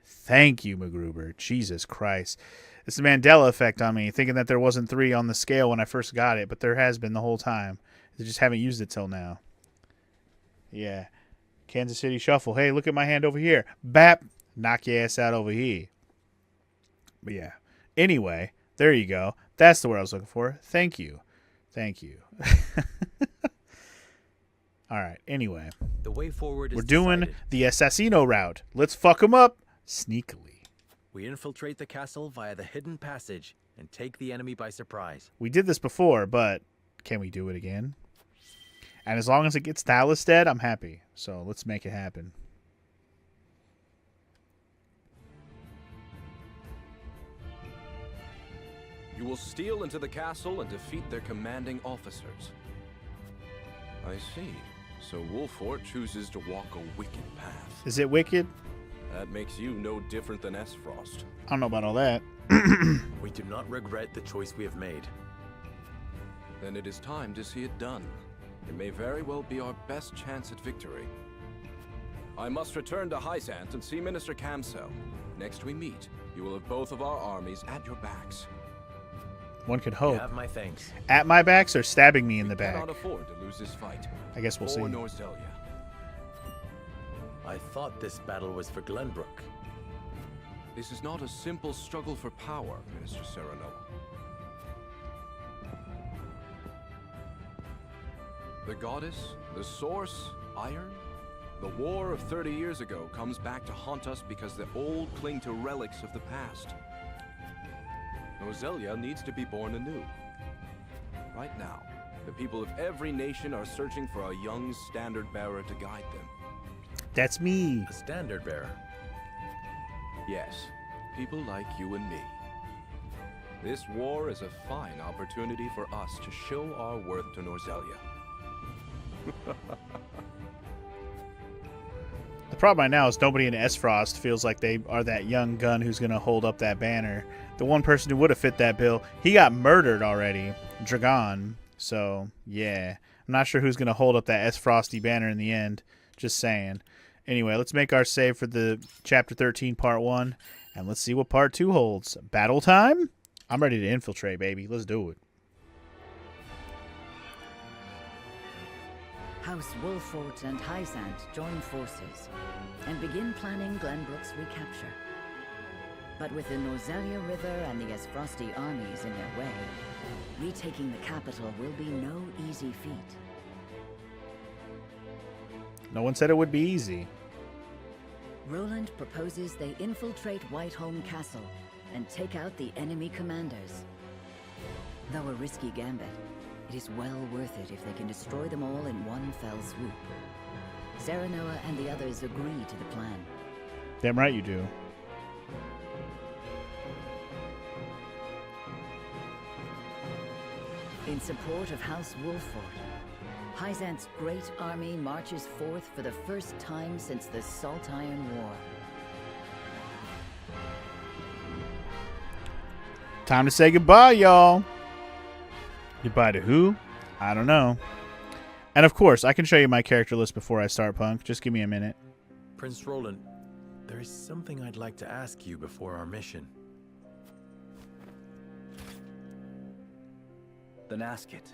Thank you, MacGruber. Jesus Christ. It's the Mandela effect on me, thinking that there wasn't 3 on the scale when I first got it, but there has been the whole time. They just haven't used it till now. Yeah. Kansas City Shuffle. Hey, look at my hand over here. Bap. Knock your ass out over here. But yeah. Anyway, there you go. That's the word I was looking for. Thank you. Thank you. All right. Anyway. The way forward is We're doing decided. the Assassino route. Let's fuck them up sneakily. We infiltrate the castle via the hidden passage and take the enemy by surprise. We did this before, but can we do it again? And as long as it gets Talis dead, I'm happy. So let's make it happen. You will steal into the castle and defeat their commanding officers. I see. So Wolfort chooses to walk a wicked path. Is it wicked? That makes you no different than Esfrost. I don't know about all that. We do not regret the choice we have made. Then it is time to see it done. It may very well be our best chance at victory. I must return to Hysant and see Minister Kamsel. Next we meet, you will have both of our armies at your backs. One could hope. You have my thanks. At my backs or stabbing me in the We back? cannot afford to lose this fight. I guess we'll see. For Norzelia. I thought this battle was for Glenbrook. This is not a simple struggle for power, Minister Serenoa. The goddess, the source, iron? The war of 30 years ago comes back to haunt us because the old cling to relics of the past. Norzelia needs to be born anew. Right now, the people of every nation are searching for a young standard bearer to guide them. That's me. A standard bearer. Yes, people like you and me. This war is a fine opportunity for us to show our worth to Norzelia. The problem right now is nobody in Esfrost feels like they are that young gun who's going to hold up that banner. The one person who would have fit that bill, he got murdered already. Dragon. So, yeah. I'm not sure who's going to hold up that Esfrosty banner in the end. Just saying. Anyway, let's make our save for the Chapter 13 Part 1. And let's see what Part 2 holds. Battle time? I'm ready to infiltrate, baby. Let's do it. House Wolfort and Hysant join forces and begin planning Glenbrook's recapture. But with the Norzelia River and the Esfrosti armies in their way, retaking the capital will be no easy feat. No one said it would be easy. Roland proposes they infiltrate Whiteholm Castle and take out the enemy commanders. Though a risky gambit, it is well worth it if they can destroy them all in one fell swoop. Serenoa and the others agree to the plan. Damn right you do. In support of House Wolffort, Hyzant's great army marches forth for the first time since the Salt Iron War. Time to say goodbye, y'all. Goodbye to who? I don't know. And of course, I can show you my character list before I start, Punk. Just give me a minute. Prince Roland, there is something I'd like to ask you before our mission. Then ask it.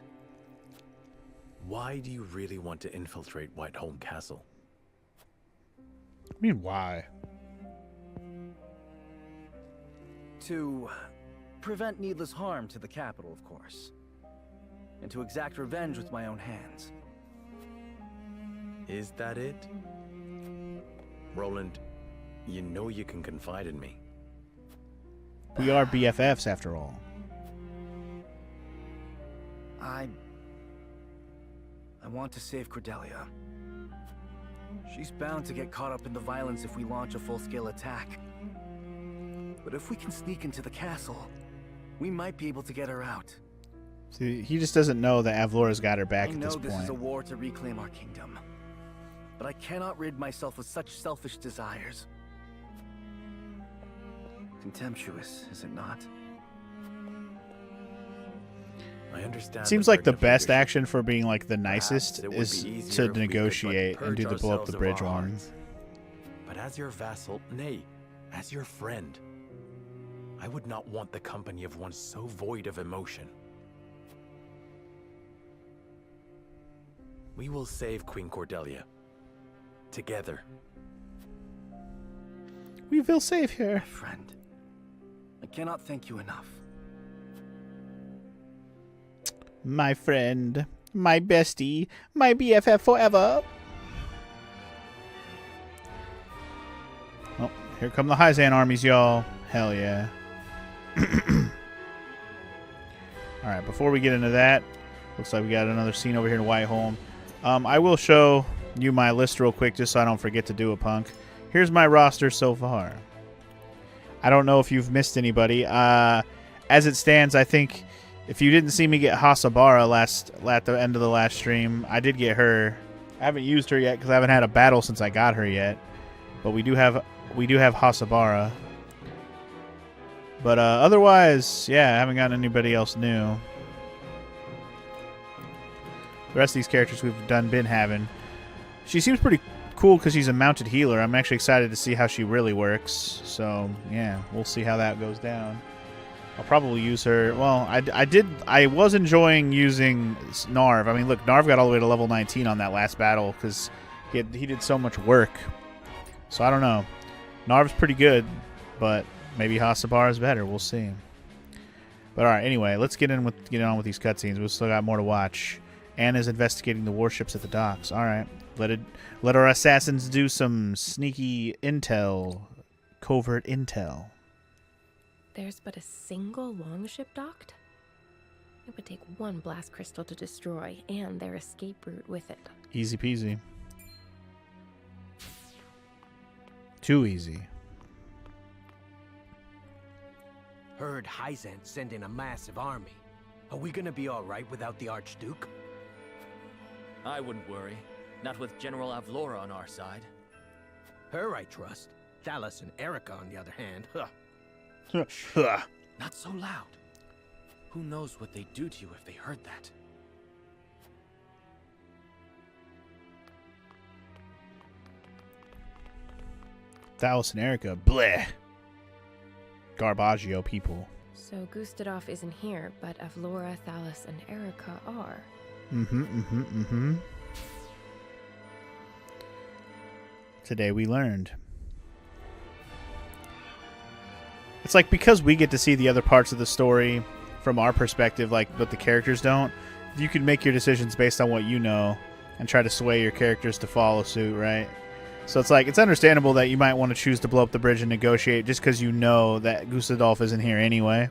Why do you really want to infiltrate Whiteholm Castle? I mean, why? To prevent needless harm to the capital, of course. And to exact revenge with my own hands. Is that it? Roland, you know you can confide in me. We are BFFs after all. I want to save Cordelia. She's bound to get caught up in the violence if we launch a full-scale attack. But if we can sneak into the castle, we might be able to get her out. See, he just doesn't know that Avlora's got her back at this I know this is a point. war to reclaim our kingdom, but I cannot rid myself of such selfish desires. Contemptuous, is it not? I understand. Seems like the best action for being like the nicest is to negotiate and do the blow up the bridge one. But as your vassal, nay, as your friend, I would not want the company of one so void of emotion. We will save Queen Cordelia. Together. We will save her. Friend, I cannot thank you enough. My friend, my bestie, my BFF forever. Oh, here come the Hyzan armies, y'all. Hell yeah. Alright, before we get into that, looks like we got another scene over here in Whiteholm. I will show you my list real quick just so I don't forget to do a Punk. Here's my roster so far. I don't know if you've missed anybody. As it stands, I think if you didn't see me get Hasabara at the end of the last stream, I did get her. I haven't used her yet because I haven't had a battle since I got her yet. But we do have Hasabara. But otherwise, yeah, I haven't gotten anybody else new. The rest of these characters we've been having. She seems pretty cool because she's a mounted healer. I'm actually excited to see how she really works. So, yeah, we'll see how that goes down. I'll probably use her. Well, I was enjoying using Narv. I mean, look, Narv got all the way to level 19 on that last battle because he did so much work. So, I don't know. Narv's pretty good, but maybe Hasabara is better. We'll see. But, all right, anyway, let's get on with these cutscenes. We've still got more to watch. Anna's investigating the warships at the docks. All right. Let our assassins do some sneaky intel, covert intel. There's but a single longship docked? It would take one blast crystal to destroy, and their escape route with it. Easy peasy. Too easy. Heard Hyzant sent in a massive army. Are we gonna be alright without the Archduke? I wouldn't worry. Not with General Avlora on our side. Her I trust. Thalos and Erica, on the other hand, Not so loud. Who knows what they'd do to you if they heard that? Thalos and Erica, bleh. Garbaggio people. So Gustadov isn't here, but Avlora, Thalos, and Erica are. Today we learned. It's like because we get to see the other parts of the story from our perspective, like, but the characters don't, you can make your decisions based on what you know and try to sway your characters to follow suit, right? So it's like, it's understandable that you might want to choose to blow up the bridge and negotiate just because you know that Gustadolf isn't here anyway.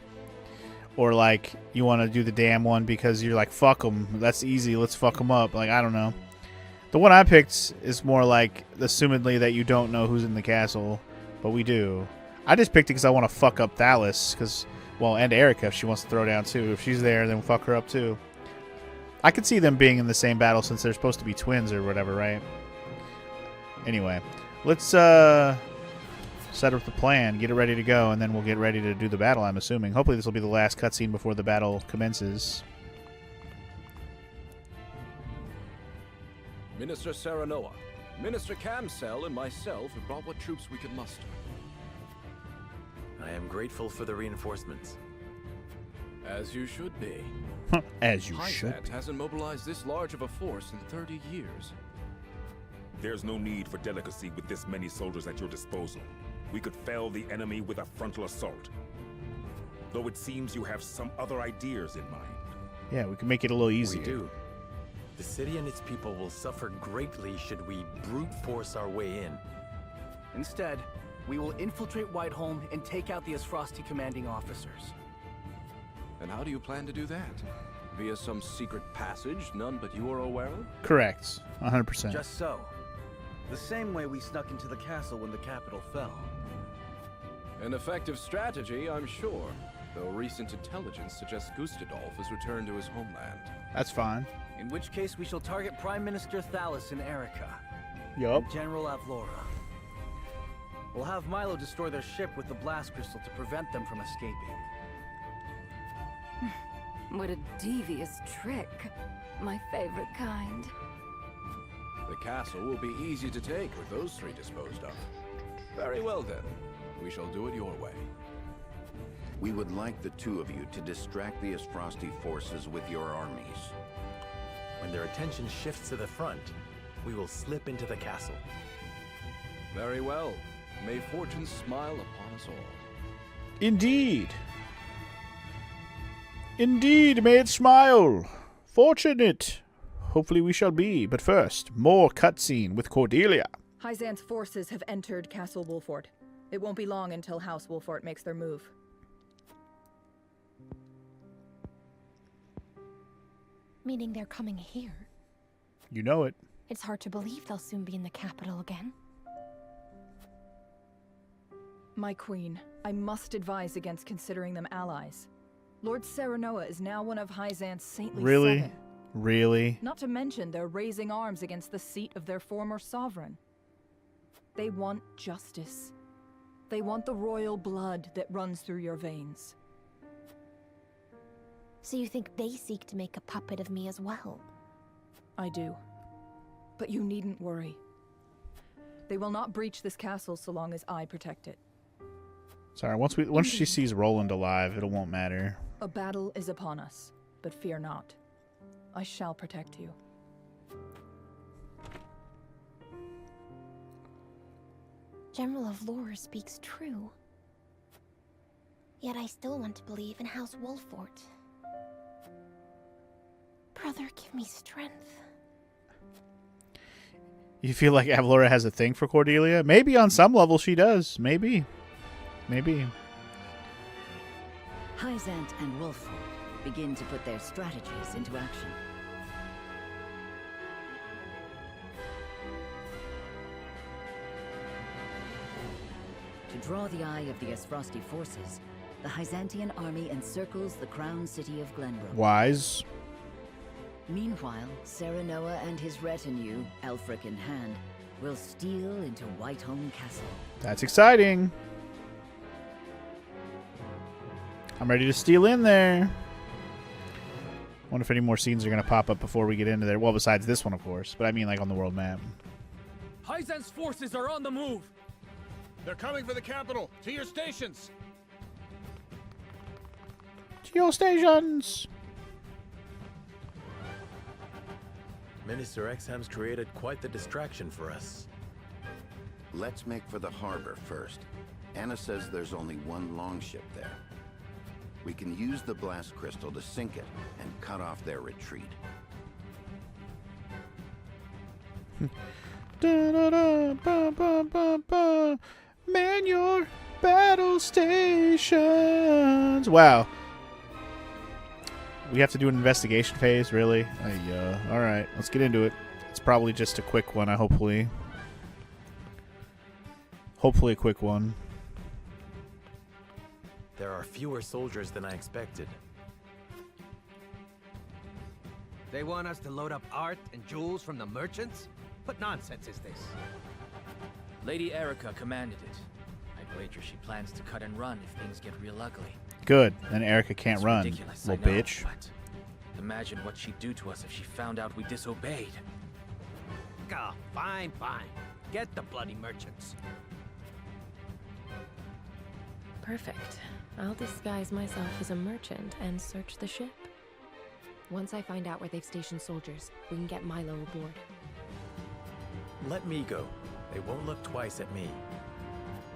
or like you want to do the dam one because you're like, fuck them, that's easy, let's fuck them up. Like, I don't know. The one I picked is more like, assumedly that you don't know who's in the castle, but we do. I just picked it because I want to fuck up Thalis, because, well, and Erica if she wants to throw down too. If she's there, then fuck her up too. I could see them being in the same battle since they're supposed to be twins or whatever, right? Anyway, let's set up the plan, get it ready to go, and then we'll get ready to do the battle, I'm assuming. Hopefully this will be the last cutscene before the battle commences. Minister Serenoa, Minister Camsell, and myself have brought what troops we could muster. I am grateful for the reinforcements. As you should be. As you should. Hysant hasn't mobilized this large of a force in 30 years. There's no need for delicacy with this many soldiers at your disposal. We could fell the enemy with a frontal assault. Though it seems you have some other ideas in mind. Yeah, we can make it a little easier. We do. The city and its people will suffer greatly should we brute force our way in. Instead, we will infiltrate Whiteholm and take out the Asfrosti commanding officers. And how do you plan to do that? Via some secret passage none but you are aware of? Correct. 100%. Just so. The same way we snuck into the castle when the capital fell. An effective strategy, I'm sure. Though recent intelligence suggests Gustadolf has returned to his homeland. That's fine. In which case we shall target Prime Minister Thalis and Erica. Yup. And General Avlora. We'll have Milo destroy their ship with the blast crystal to prevent them from escaping. What a devious trick. My favorite kind. The castle will be easy to take with those three disposed of. Very well then. We shall do it your way. We would like the two of you to distract the Asfrosti forces with your armies. When their attention shifts to the front, we will slip into the castle. Very well. May fortune smile upon us all. Indeed. Indeed, may it smile. Fortunate. Hopefully we shall be. But first, more cutscene with Cordelia. Hysant's forces have entered Castle Wolfort. It won't be long until House Wolfort makes their move. Meaning they're coming here. You know it. It's hard to believe they'll soon be in the capital again. My queen, I must advise against considering them allies. Lord Serenoa is now one of Hysant's saintly Really? seven. Really? Not to mention they're raising arms against the seat of their former sovereign. They want justice. They want the royal blood that runs through your veins. So you think they seek to make a puppet of me as well? I do. But you needn't worry. They will not breach this castle so long as I protect it. Sorry, once she sees Roland alive, it won't matter. A battle is upon us, but fear not. I shall protect you. General Avlora speaks true. Yet I still want to believe in House Wolfort. Brother, give me strength. You feel like Avlora has a thing for Cordelia? Maybe on some level she does. Maybe. Maybe. Hysant and Wolfort begin to put their strategies into action. To draw the eye of the Asfrosti forces, the Hyzantian army encircles the crown city of Glenbrook. Wise. Meanwhile, Serenoa and his retinue, Elfric in hand, will steal into Whiteholm Castle. That's exciting. I'm ready to steal in there. Wonder if any more scenes are going to pop up before we get into there. Well, besides this one, of course. But I mean, like, on the world map. Hysant's forces are on the move. They're coming for the capital. To your stations. To your stations. Minister Exham's created quite the distraction for us. Let's make for the harbor first. Anna says there's only one longship there. We can use the blast crystal to sink it and cut off their retreat. Man your battle stations. Wow. We have to do an investigation phase, really? All right, let's get into it. It's probably just a quick one, hopefully a quick one. There are fewer soldiers than I expected. They want us to load up art and jewels from the merchants? What nonsense is this? Lady Erica commanded it. I'd wager she plans to cut and run if things get real ugly. Good. Then Erica can't It's run, ridiculous, little I know, bitch. But imagine what she'd do to us if she found out we disobeyed. Oh, fine. Get the bloody merchants. Perfect. I'll disguise myself as a merchant and search the ship. Once I find out where they've stationed soldiers, we can get Milo aboard. Let me go. They won't look twice at me.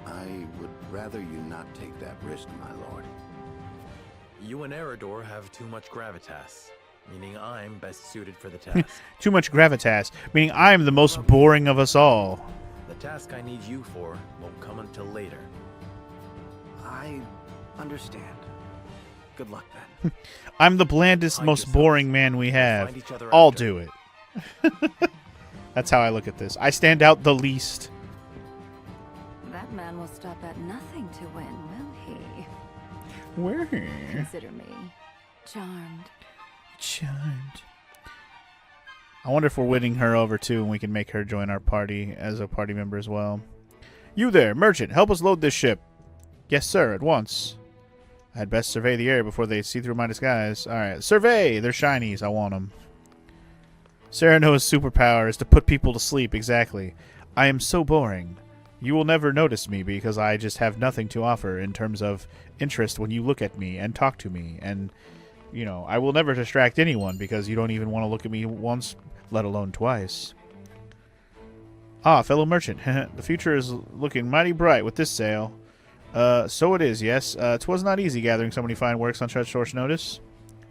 I would rather you not take that risk, my lord. You and Eridor have too much gravitas, meaning I'm best suited for the task. Too much gravitas, meaning I'm the most boring of us all. The task I need you for won't come until later. I understand. Good luck then. I'm the blandest, most boring man we have. find each other I'll after. do it. That's how I look at this. I stand out the least. That man will stop at nothing to win, will he? Where? Consider me charmed. Charmed. I wonder if we're winning her over too, and we can make her join our party as a party member as well. You there, merchant, help us load this ship. Yes, sir, at once. I had best survey the area before they see through my disguise. Alright, survey! They're shinies, I want them. Serenoa's superpower is to put people to sleep, exactly. I am so boring. You will never notice me because I just have nothing to offer in terms of interest when you look at me and talk to me. And, you know, I will never distract anyone because you don't even want to look at me once, let alone twice. Ah, fellow merchant, the future is looking mighty bright with this sail. So it is, yes. 'Twas not easy gathering so many fine works on such short notice.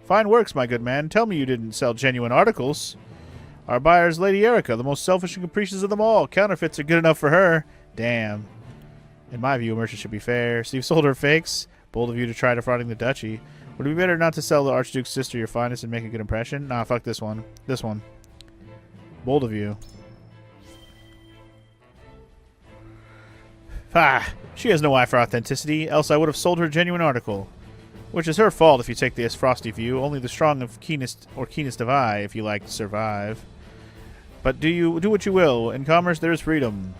Fine works, my good man. Tell me you didn't sell genuine articles. Our buyer's Lady Erica, the most selfish and capricious of them all. Counterfeits are good enough for her. Damn. In my view, a merchant should be fair. So you've sold her fakes? Bold of you to try defrauding the duchy. Would it be better not to sell the Archduke's sister your finest and make a good impression? Nah, fuck this one. This one. Bold of you. Ah, she has no eye for authenticity, else I would have sold her a genuine article. Which is her fault if you take the frosty view. Only the strong of keenest of eye, if you like to survive. But do what you will. In commerce there is freedom.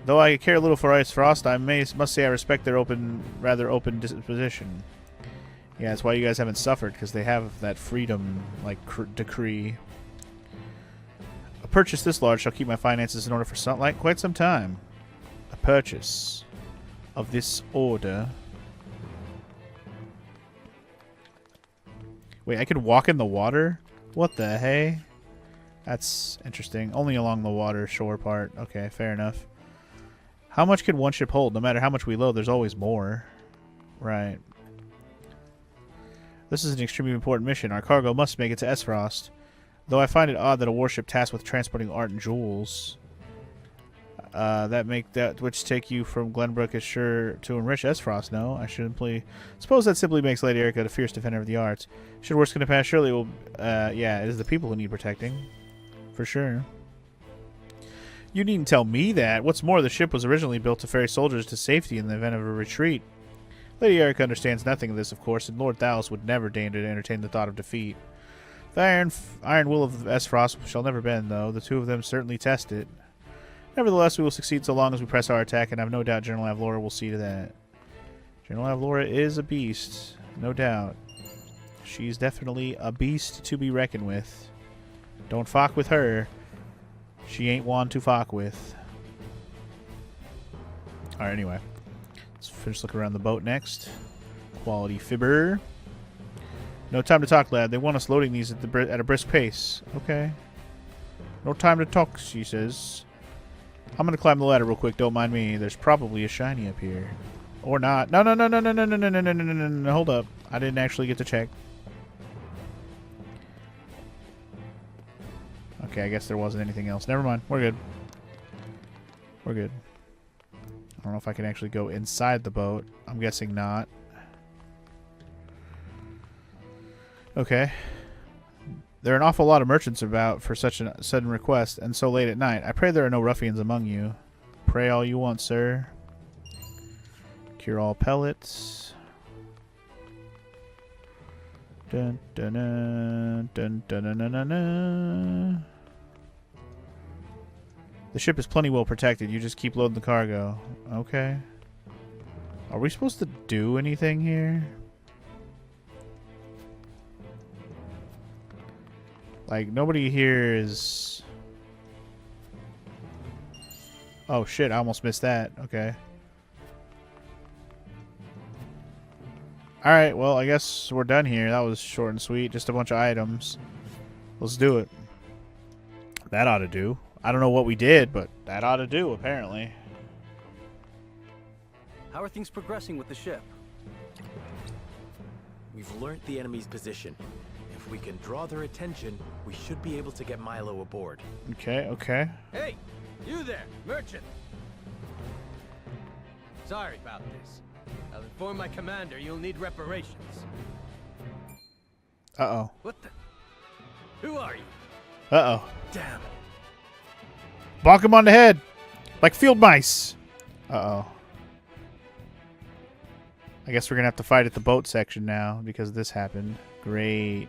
Though I care little for Ice Frost, I must say I respect their rather open disposition. Yeah, that's why you guys haven't suffered, because they have that freedom, like, decree. A purchase this large shall keep my finances in order for quite some time. A purchase of this order. Wait, I could walk in the water? What the hey? That's interesting. Only along the water shore part. Okay, fair enough. How much can one ship hold? No matter how much we load, there's always more. Right. This is an extremely important mission. Our cargo must make it to Esfrost. Though I find it odd that a warship tasked with transporting art and jewels which take you from Glenbrook is sure to enrich Esfrost. No, I suppose that simply makes Lady Erica a fierce defender of the arts. Should worse come to pass, surely it will. Yeah, it is the people who need protecting, for sure. You needn't tell me that. What's more, the ship was originally built to ferry soldiers to safety in the event of a retreat. Lady Erica understands nothing of this, of course, and Lord Thalos would never deign to entertain the thought of defeat. The iron will of Esfrost shall never bend, though. The two of them certainly test it. Nevertheless, we will succeed so long as we press our attack, and I have no doubt General Avlora will see to that. General Avlora is a beast, no doubt. She's definitely a beast to be reckoned with. Don't fuck with her. She ain't one to fuck with. Alright, anyway. Let's finish looking around the boat next. Quality fibber. No time to talk, lad. They want us loading these at a brisk pace. Okay. No time to talk, she says. I'm gonna climb the ladder real quick, don't mind me. There's probably a shiny up here. Or not. No. Hold up. I didn't actually get to check. Okay, I guess there wasn't anything else. Never mind. We're good. We're good. I don't know if I can actually go inside the boat. I'm guessing not. Okay. There are an awful lot of merchants about for such a sudden request, and so late at night. I pray there are no ruffians among you. Pray all you want, sir. Cure all pellets. Dun dun dun dun dun dun dun dun dun. The ship is plenty well protected. You just keep loading the cargo. Okay. Are we supposed to do anything here? Like, nobody here is... Oh shit, I almost missed that. Okay. Alright, well, I guess we're done here. That was short and sweet. Just a bunch of items. Let's do it. That ought to do. I don't know what we did, but that ought to do, apparently. How are things progressing with the ship? We've learnt the enemy's position. If we can draw their attention, we should be able to get Milo aboard. Okay, okay. Hey, you there, merchant. Sorry about this. I'll inform my commander you'll need reparations. Uh-oh. What the? Who are you? Uh-oh. Damn. Bonk him on the head. Like field mice. Uh-oh. I guess we're going to have to fight at the boat section now because this happened. Great.